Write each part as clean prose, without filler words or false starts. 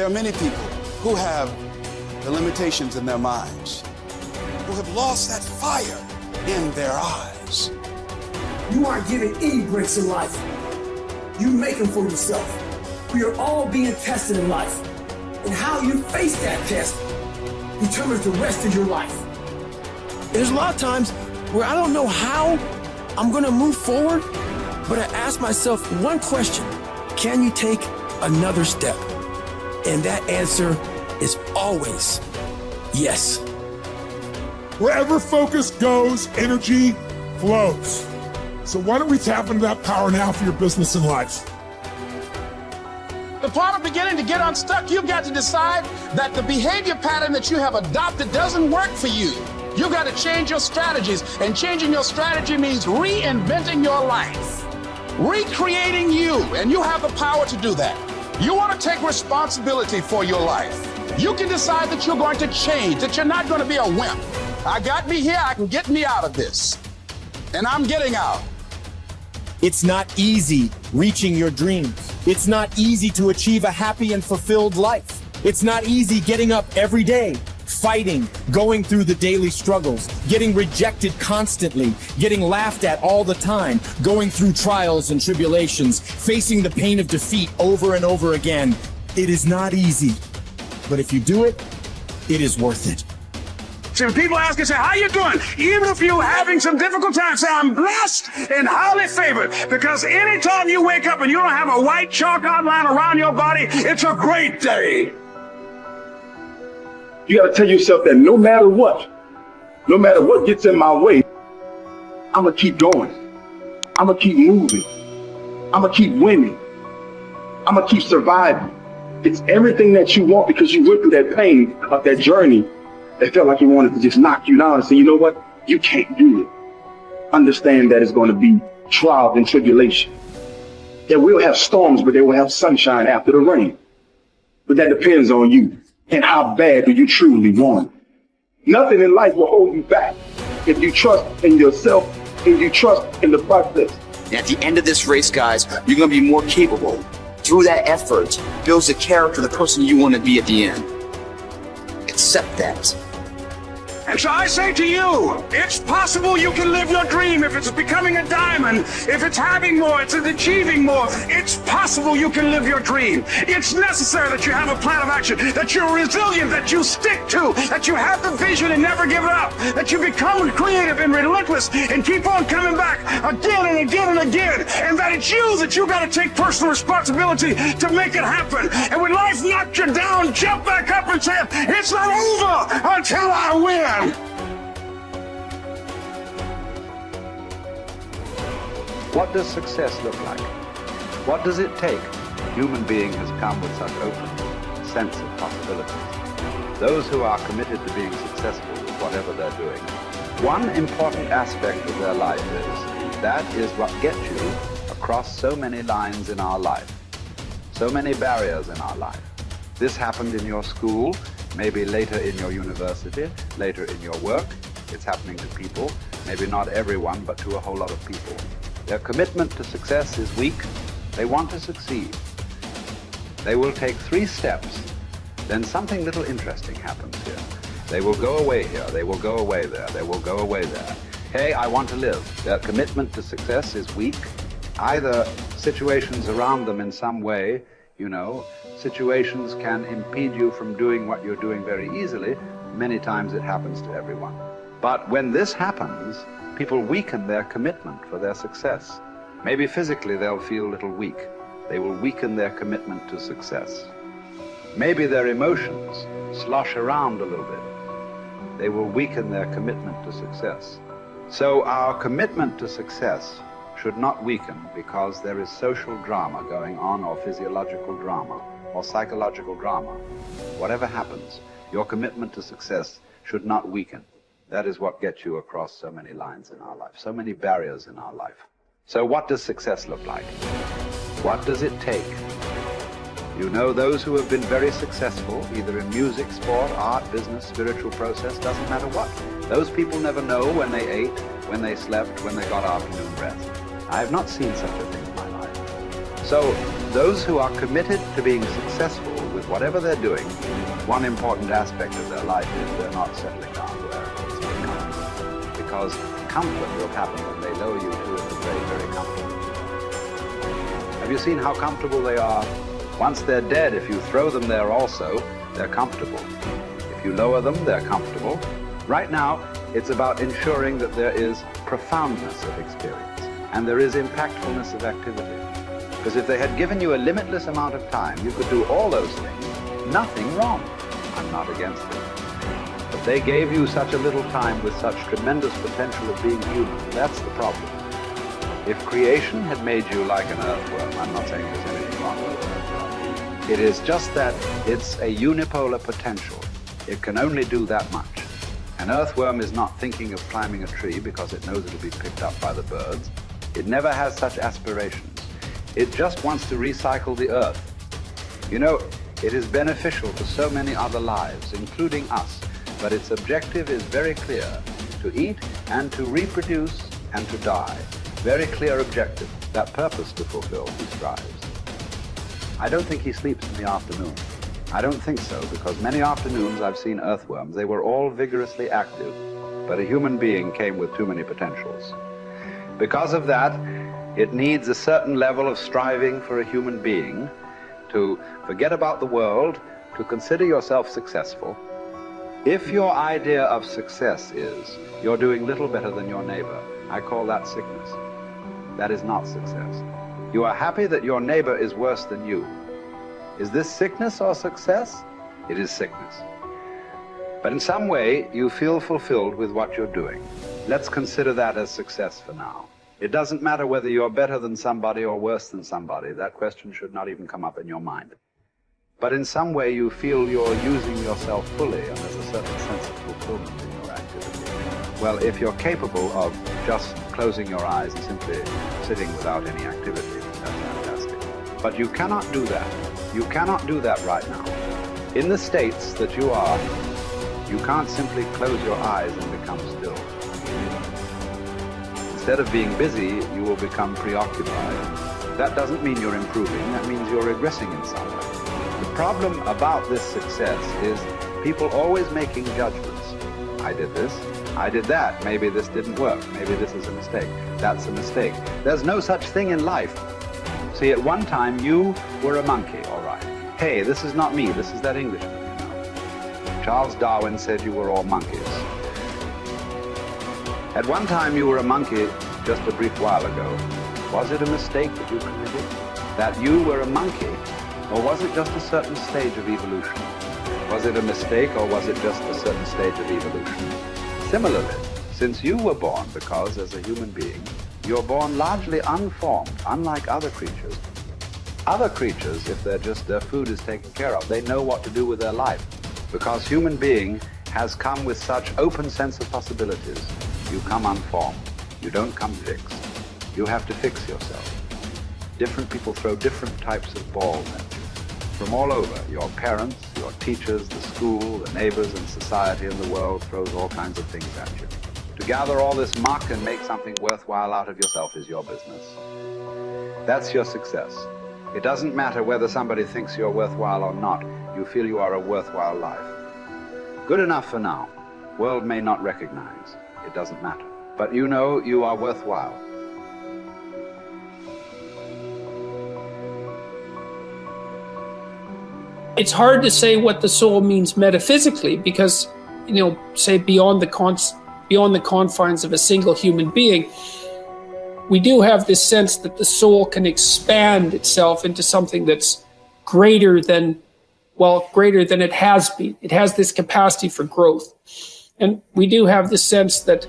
There are many people who have the limitations in their minds, who have lost that fire in their eyes. You aren't given any breaks in life. You make them for yourself. We are all being tested in life. And how you face that test determines the rest of your life. There's a lot of times where I don't know how I'm gonna move forward, but I ask myself one question: can you take another step? And that answer is always yes. Wherever focus goes, energy flows. So why don't we tap into that power now for your business and life? The part of beginning to get unstuck, you've got to decide that the behavior pattern that you have adopted doesn't work for you. You've got to change your strategies, and changing your strategy means reinventing your life, recreating you, and you have the power to do that. You want to take responsibility for your life. You can decide that you're going to change, that you're not going to be a wimp. I got me here, I can get me out of this, and I'm getting out. It's not easy reaching your dreams. It's not easy to achieve a happy and fulfilled life. It's not easy getting up every day, fighting, going through the daily struggles, getting rejected constantly, getting laughed at all the time, going through trials and tribulations, facing the pain of defeat over and over again. It is not easy, but if you do it, it is worth it. See, when people ask you, say, how you doing? Even if you're having some difficult times, say, I'm blessed and highly favored. Because anytime you wake up and you don't have a white chalk outline around your body, it's a great day. You got to tell yourself that no matter what gets in my way, I'm going to keep going. I'm going to keep moving. I'm going to keep winning. I'm going to keep surviving. It's everything that you want, because you went through that pain of that journey. It felt like he wanted to just knock you down and say, you know what? You can't do it. Understand that it's going to be trials and tribulation. That we'll have storms, but they will have sunshine after the rain. But that depends on you and how bad do you truly want it. Nothing in life will hold you back if you trust in yourself and you trust in the process. And at the end of this race, guys, you're going to be more capable. Through that effort, builds the character, the person you want to be at the end. Accept that. And so I say to you, it's possible you can live your dream. If it's becoming a diamond, if it's having more, it's achieving more, it's possible you can live your dream. It's necessary that you have a plan of action, that you're resilient, that you stick to, that you have the vision and never give it up, that you become creative and relentless and keep on coming back again and again and again, and that it's you that you got to take personal responsibility to make it happen. And when life knocks you down, jump back up and say, it's not over until I win. What does success look like? What does it take? A human being has come with such open sense of possibilities. Those who are committed to being successful with whatever they're doing, one important aspect of their life that is what gets you across so many lines in our life, so many barriers in our life. This happened in your school, maybe later in your university, later in your work. It's happening to people, maybe not everyone, but to a whole lot of people. Their commitment to success is weak. They want to succeed. They will take 3 steps. Then something little interesting happens here. They will go away here. They will go away there. They will go away there. Hey, I want to live. Their commitment to success is weak. Either situations around them in some way, situations can impede you from doing what you're doing very easily. Many times it happens to everyone. But when this happens, people weaken their commitment for their success. Maybe physically they'll feel a little weak. They will weaken their commitment to success. Maybe their emotions slosh around a little bit. They will weaken their commitment to success. So our commitment to success should not weaken because there is social drama going on, or physiological drama, or psychological drama. Whatever happens, your commitment to success should not weaken. That is what gets you across so many lines in our life, so many barriers in our life. So what does success look like? What does it take? Those who have been very successful, either in music, sport, art, business, spiritual process, doesn't matter what. Those people never know when they ate, when they slept, when they got afternoon rest. I have not seen such a thing in my life. So those who are committed to being successful with whatever they're doing, one important aspect of their life is they're not settling down where it's very comfortable. Because comfort will happen when they lower you to it very, very comfortable. Have you seen how comfortable they are? Once they're dead, if you throw them there also, they're comfortable. If you lower them, they're comfortable. Right now, it's about ensuring that there is profoundness of experience and there is impactfulness of activity. Because if they had given you a limitless amount of time, you could do all those things, nothing wrong. I'm not against it. But they gave you such a little time with such tremendous potential of being human. That's the problem. If creation had made you like an earthworm, I'm not saying there's anything wrong with it. It is just that it's a unipolar potential. It can only do that much. An earthworm is not thinking of climbing a tree because it knows it'll be picked up by the birds. It never has such aspirations. It just wants to recycle the earth. You know, it is beneficial to so many other lives, including us, but its objective is very clear: to eat and to reproduce and to die. Very clear objective, that purpose to fulfill he strives. I don't think he sleeps in the afternoon. I don't think so, because many afternoons I've seen earthworms. They were all vigorously active, but a human being came with too many potentials. Because of that, it needs a certain level of striving for a human being to forget about the world, to consider yourself successful. If your idea of success is you're doing little better than your neighbor, I call that sickness. That is not success. You are happy that your neighbor is worse than you. Is this sickness or success? It is sickness. But in some way, you feel fulfilled with what you're doing. Let's consider that as success for now. It doesn't matter whether you're better than somebody or worse than somebody. That question should not even come up in your mind. But in some way, you feel you're using yourself fully, and there's a certain sense of fulfillment in your activity. Well, if you're capable of just closing your eyes and simply sitting without any activity, that's fantastic. But you cannot do that. You cannot do that right now. In the states that you are, you can't simply close your eyes and become still. Instead of being busy, you will become preoccupied. That doesn't mean you're improving, that means you're regressing in some way. The problem about this success is people always making judgments. I did this, I did that, maybe this didn't work, maybe this is a mistake, that's a mistake. There's no such thing in life. See, at one time you were a monkey, all right. Hey, this is not me, this is that Englishman, you know. Charles Darwin said you were all monkeys. At one time you were a monkey just a brief while ago. Was it a mistake that you committed? That you were a monkey? Or was it just a certain stage of evolution? Was it a mistake or was it just a certain stage of evolution? Similarly, since you were born, because as a human being, you're born largely unformed, unlike other creatures. Other creatures, if their food is taken care of, they know what to do with their life. Because human being has come with such open sense of possibilities. You come unformed. You don't come fixed. You have to fix yourself. Different people throw different types of balls at you. From all over, your parents, your teachers, the school, the neighbors and society and the world throws all kinds of things at you. To gather all this muck and make something worthwhile out of yourself is your business. That's your success. It doesn't matter whether somebody thinks you're worthwhile or not. You feel you are a worthwhile life. Good enough for now. World may not recognize. It doesn't matter. But you know you are worthwhile. It's hard to say what the soul means metaphysically because, say beyond the confines of a single human being, we do have this sense that the soul can expand itself into something that's greater than it has been. It has this capacity for growth. And we do have the sense that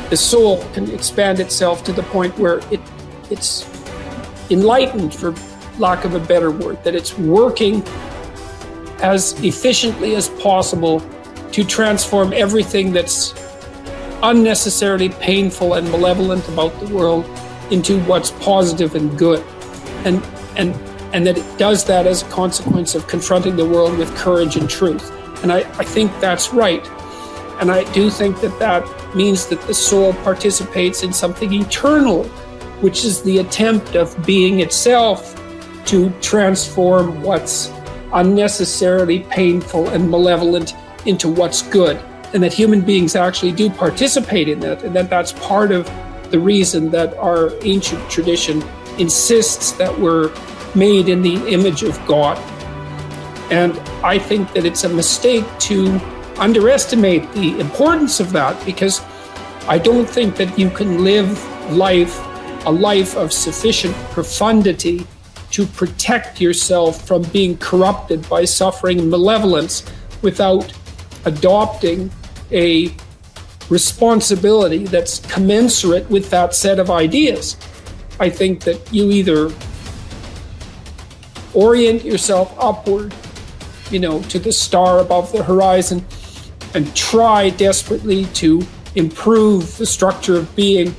the soul can expand itself to the point where it's enlightened, for lack of a better word, that it's working as efficiently as possible to transform everything that's unnecessarily painful and malevolent about the world into what's positive and good. And that it does that as a consequence of confronting the world with courage and truth. And I think that's right. And I do think that means that the soul participates in something eternal, which is the attempt of being itself to transform what's unnecessarily painful and malevolent into what's good, and that human beings actually do participate in that, and that that's part of the reason that our ancient tradition insists that we're made in the image of God. And I think that it's a mistake to underestimate the importance of that, because I don't think that you can live a life of sufficient profundity to protect yourself from being corrupted by suffering and malevolence without adopting a responsibility that's commensurate with that set of ideas. I think that you either orient yourself upward, to the star above the horizon, and try desperately to improve the structure of being,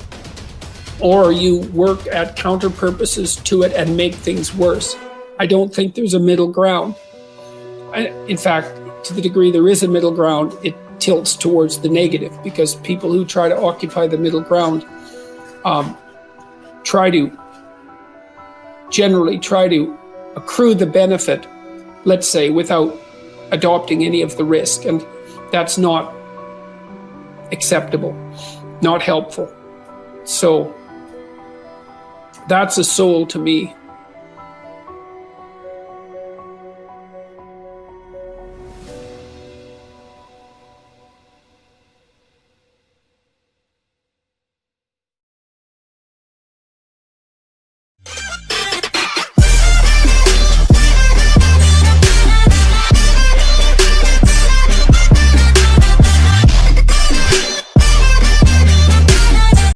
or you work at counter purposes to it and make things worse. I don't think there's a middle ground. In fact, to the degree there is a middle ground, it tilts towards the negative, because people who try to occupy the middle ground generally try to accrue the benefit, let's say, without adopting any of the risk. And that's not acceptable, not helpful. So that's a soul to me.